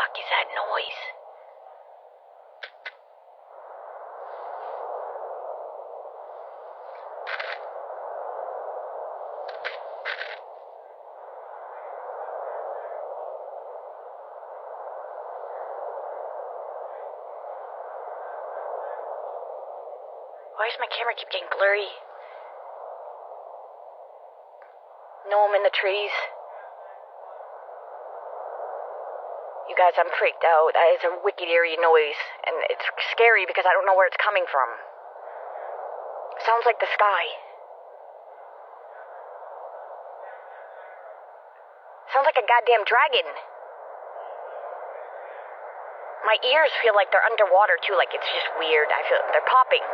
fuck is that noise? Why does my camera keep getting blurry? No, I'm in the trees. You guys, I'm freaked out. That is a wicked eerie noise, and it's scary because I don't know where it's coming from. Sounds like the sky. Sounds like a goddamn dragon. My ears feel like they're underwater too, like it's just weird. I feel they're popping.